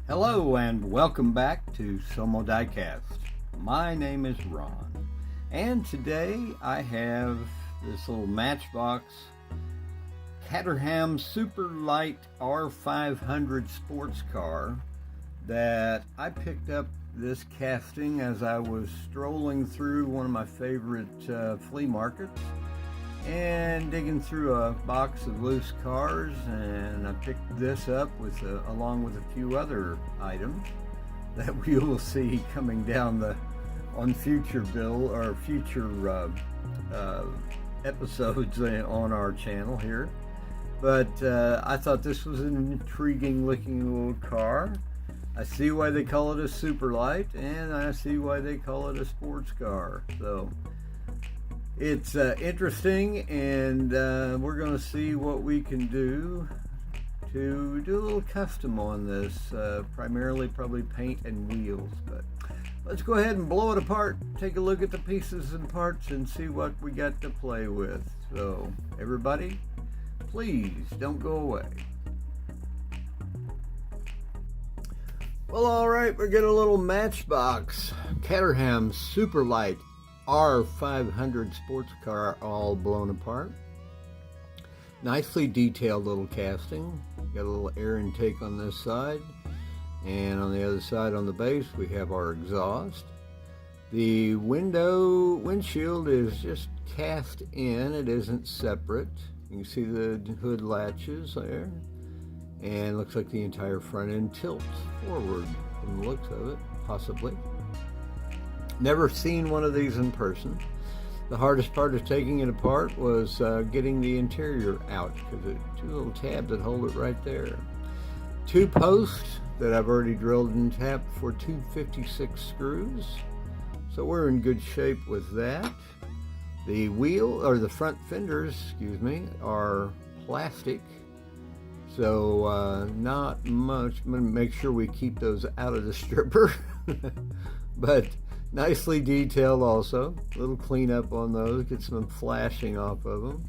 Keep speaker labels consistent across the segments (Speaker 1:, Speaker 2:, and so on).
Speaker 1: Hello and welcome back to Somo Diecast. My name is Ron, and today I have this little Matchbox Caterham Superlight R500 sports car that I picked up this casting as I was strolling through one of my favorite flea markets and digging through a box of loose cars, and I picked this up along with a few other items that we will see coming down on future episodes on our channel here. But I thought this was an intriguing looking little car. I see why they call it a Superlight, and I see why they call it a sports car. So it's interesting, and we're going to see what we can do to do a little custom on this, primarily probably paint and wheels. But let's go ahead and blow it apart, take a look at the pieces and parts, and see what we got to play with. So everybody, please don't go away. Well, all right, we got a little Matchbox Caterham Superlight R500 sports car all blown apart. Nicely detailed little casting. Got a little air intake on this side, and on the other side on the base we have our exhaust. The windshield is just cast in, it isn't separate. You can see the hood latches there, and looks like the entire front end tilts forward from the looks of it, possibly. Never seen one of these in person. The hardest part of taking it apart was getting the interior out, because there are two little tabs that hold it right there. Two posts that I've already drilled and tapped for 256 screws, so we're in good shape with that. The the front fenders, are plastic, so not much. I'm going to make sure we keep those out of the stripper. But nicely detailed also. A little cleanup on those, get some flashing off of them.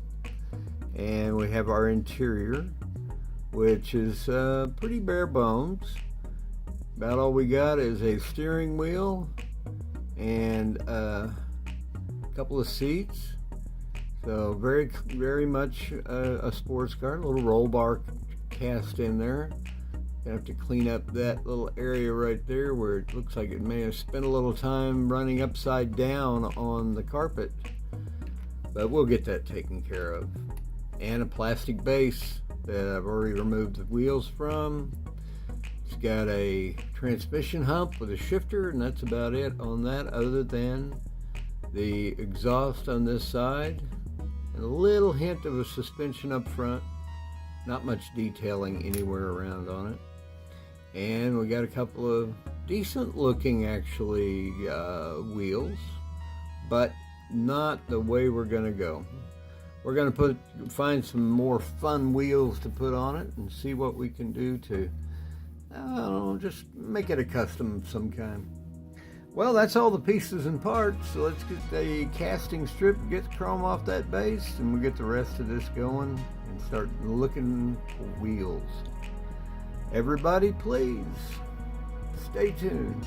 Speaker 1: And we have our interior, which is pretty bare bones. About all we got is a steering wheel and a couple of seats. So very much a sports car. A little roll bar cast in there. Gonna have to clean up that little area right there where it looks like it may have spent a little time running upside down on the carpet, but we'll get that taken care of. And a plastic base that I've already removed the wheels from. It's got a transmission hump with a shifter, and that's about it on that, other than the exhaust on this side and a little hint of a suspension up front. Not much detailing anywhere around on it. And we got a couple of decent looking actually wheels, but not the way we're gonna go. We're gonna find some more fun wheels to put on it and see what we can do to, I don't know, just make it a custom of some kind. Well, that's all the pieces and parts, so let's get the casting strip, get chrome off that base, and we'll get the rest of this going and start looking for wheels. Everybody, please stay tuned.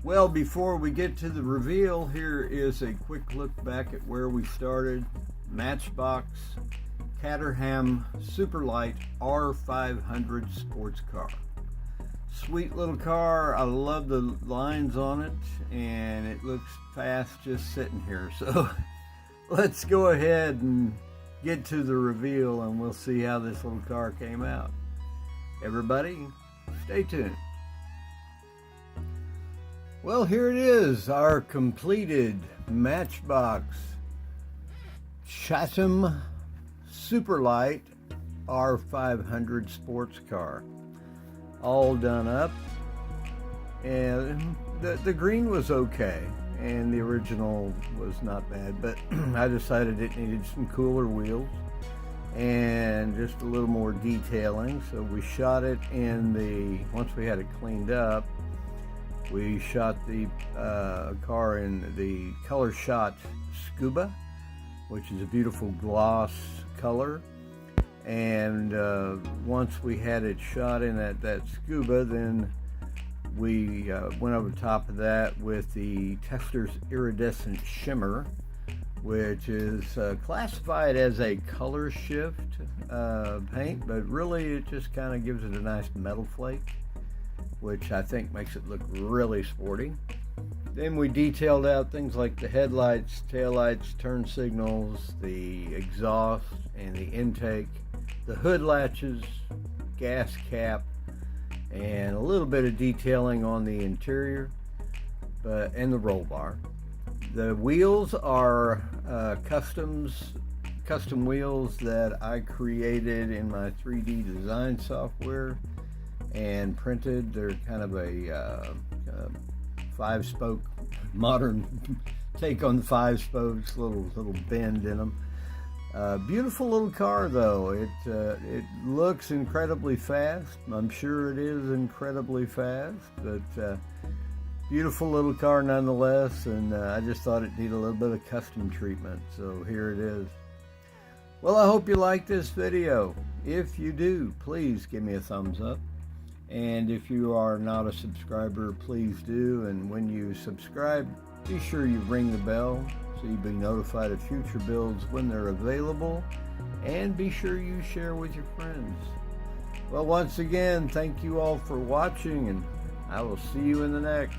Speaker 1: Well, before we get to the reveal, here is a quick look back at where we started. Matchbox Caterham Superlight R500 sports car. Sweet little car. I love the lines on it, and it looks fast just sitting here. So let's go ahead and get to the reveal, and we'll see how this little car came out. Everybody, stay tuned. Well, here it is, our completed Matchbox Caterham Superlight R500 sports car. All done up, and the green was okay, and the original was not bad, but I decided it needed some cooler wheels and just a little more detailing. So we shot it once we had it cleaned up, we shot the car in the color shot Scuba, which is a beautiful gloss color. And once we had it shot in that Scuba, then we went over top of that with the Tester's Iridescent Shimmer, which is classified as a color shift paint, but really it just kind of gives it a nice metal flake, which I think makes it look really sporty. Then we detailed out things like the headlights, taillights, turn signals, the exhaust and the intake, the hood latches, gas cap, and a little bit of detailing on the interior, and the roll bar. The wheels are custom wheels that I created in my 3D design software and printed. They're kind of a 5-spoke modern take on the 5 spokes, little bend in them. Beautiful little car, though. It looks incredibly fast. I'm sure it is incredibly fast, but beautiful little car nonetheless, and I just thought it needed a little bit of custom treatment, so here it is. Well, I hope you like this video. If you do, please give me a thumbs up. And if you are not a subscriber, please do. And when you subscribe, be sure you ring the bell so you'll be notified of future builds when they're available. And be sure you share with your friends. Well, once again, thank you all for watching, and I will see you in the next.